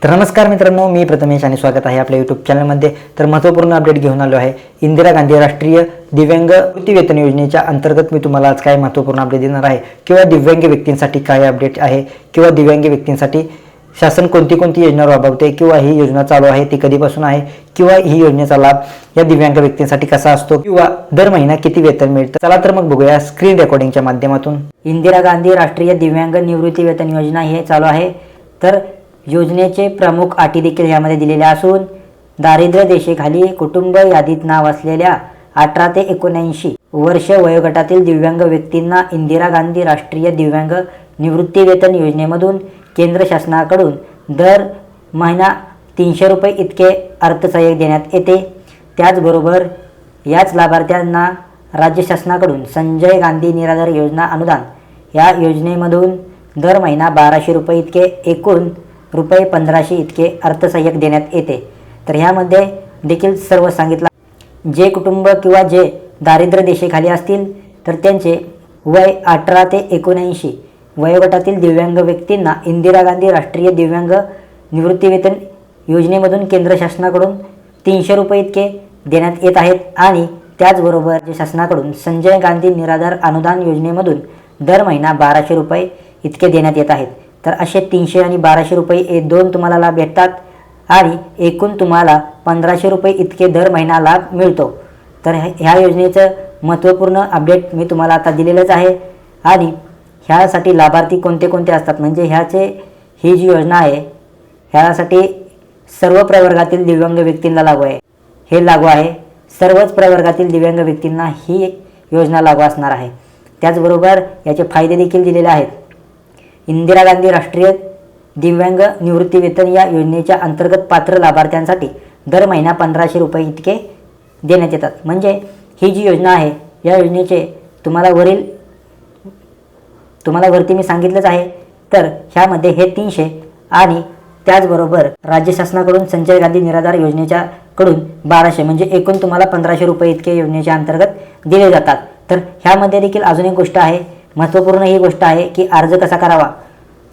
तर नमस्कार मित्रांनो, मी प्रथमेश आणि स्वागत आहे आपल्या यूट्यूब चॅनलमध्ये। तर महत्त्वपूर्ण अपडेट घेऊन आलो आहे। इंदिरा गांधी राष्ट्रीय दिव्यांग वृत्ती योजनेच्या अंतर्गत मी तुम्हाला आज काय महत्त्वपूर्ण अपडेट देणार आहे किंवा दिव्यांग व्यक्तींसाठी काय अपडेट आहे किंवा दिव्यांग व्यक्तींसाठी शासन कोणती योजना राबवते किंवा ही योजना चालू आहे ती कधीपासून आहे किंवा ही योजनेचा लाभ या दिव्यांग व्यक्तींसाठी कसा असतो किंवा दर महिना किती वेतन मिळतं। चला तर मग बघूया स्क्रीन रेकॉर्डिंगच्या माध्यमातून। इंदिरा गांधी राष्ट्रीय दिव्यांग निवृत्ती वेतन योजना हे चालू आहे। तर योजनेचे प्रमुख अटी देखील यामध्ये दिलेल्या असून दारिद्र्य रेषेखाली कुटुंब यादीत नाव असलेल्या 18 ते 79 वर्ष वयोगटातील दिव्यांग व्यक्तींना इंदिरा गांधी राष्ट्रीय दिव्यांग निवृत्ती वेतन योजनेमधून केंद्र शासनाकडून दर महिना 300 रुपये इतके अर्थसहाय्य देण्यात येते। त्याचबरोबर याच लाभार्थ्यांना राज्य शासनाकडून संजय गांधी निराधार योजना अनुदान या योजनेमधून दर महिना 1200 रुपये इतके एकूण रुपये 1500 इतके अर्थसहाय्य देण्यात येते। तर ह्यामध्ये देखील सर्व सांगितलं जे कुटुंब किंवा जे दारिद्र्य रेषेखाली असतील तर त्यांचे वय 18 ते 79 वयोगटातील दिव्यांग व्यक्तींना इंदिरा गांधी राष्ट्रीय दिव्यांग निवृत्ती वेतन योजनेमधून केंद्र शासनाकडून 300 रुपये इतके देण्यात येत आहेत आणि त्याचबरोबर राज्य शासनाकडून संजय गांधी निराधार अनुदान योजनेमधून दर महिना 1200 रुपये इतके देण्यात येत आहेत। तर असे 300 आणि 1200 रुपये हे दोन तुम्हाला लाभ भेटतात आणि एकूण तुम्हाला 1500 रुपये इतके दर महिना लाभ मिळतो। तर ह्या योजनेचं महत्त्वपूर्ण अपडेट मी तुम्हाला आता दिलेलंच आहे आणि ह्यासाठी लाभार्थी कोणते असतात म्हणजे ही जी योजना आहे ह्यासाठी सर्व प्रवर्गातील दिव्यांग व्यक्तींना लागू आहे। हे लागू आहे सर्वच प्रवर्गातील दिव्यांग व्यक्तींना ही योजना लागू असणार आहे। त्याचबरोबर याचे फायदे देखील दिलेले आहेत। इंदिरा गांधी राष्ट्रीय दिव्यांग निवृत्ती वेतन या योजनेच्या अंतर्गत पात्र लाभार्थ्यांसाठी दर महिना 1500 रुपये इतके देण्यात येतात। म्हणजे ही जी योजना आहे या योजनेचे तुम्हाला वरती मी सांगितलंच आहे। तर ह्यामध्ये हे 300 आणि त्याचबरोबर राज्य शासनाकडून संजय गांधी निराधार योजनेच्या कडून 1200 म्हणजे एकूण तुम्हाला 1500 रुपये इतके योजनेच्या अंतर्गत दिले जातात। तर ह्यामध्ये देखील अजून एक गोष्ट आहे, महत्त्वपूर्ण ही गोष्ट आहे की अर्ज कसा करावा।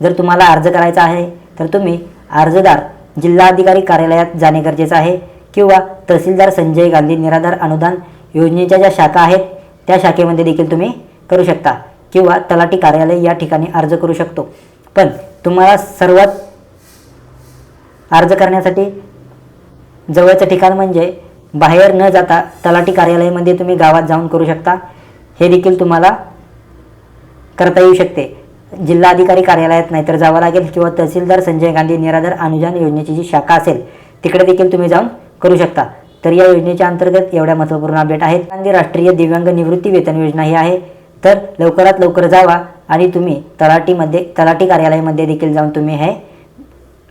जर तुम्हाला अर्ज करायचा आहे तर तुम्ही अर्जदार जिल्हाधिकारी कार्यालयात जाणे गरजेचं आहे किंवा तहसीलदार संजय गांधी निराधार अनुदान योजनेच्या ज्या शाखा आहेत त्या शाखेमध्ये देखील तुम्ही करू शकता किंवा तलाठी कार्यालय या ठिकाणी अर्ज करू शकतो। पण तुम्हाला सर्वात अर्ज करण्यासाठी जवळचं ठिकाण म्हणजे बाहेर न जाता तलाठी कार्यालयामध्ये तुम्ही गावात जाऊन करू शकता। हे देखील तुम्हाला करता येऊ शकते। जिल्हाधिकारी कार्यालयात नाहीतर जावं लागेल किंवा तहसीलदार संजय गांधी निराधार अनुदान योजनेची जी शाखा असेल तिकडे देखील तुम्ही जाऊन करू शकता। तर या योजनेच्या अंतर्गत एवढ्या महत्त्वपूर्ण अपडेट आहेत। गांधी राष्ट्रीय दिव्यांग निवृत्ती वेतन योजना ही आहे। तर लवकरात लवकर जावा आणि तुम्ही तलाठी कार्यालयामध्ये देखील जाऊन तुम्ही हे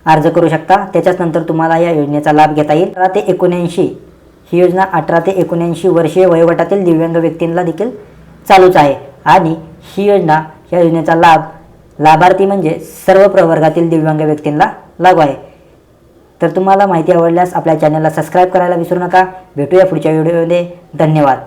अर्ज करू शकता। त्याच्याच नंतर तुम्हाला या योजनेचा लाभ घेता येईल। 18 ते 79 ही योजना 18 ते 79 वर्षीय वयोगटातील दिव्यांग व्यक्तींना देखील चालूच आहे आणि ही योजना या योजनेचा लाभार्थी म्हणजे सर्व प्रवर्गातील दिव्यांग व्यक्तींना लागू आहे। तर तुम्हाला माहिती आवडल्यास आपल्या चॅनलला सबस्क्राईब करायला विसरू नका। भेटूया पुढच्या व्हिडिओमध्ये। धन्यवाद।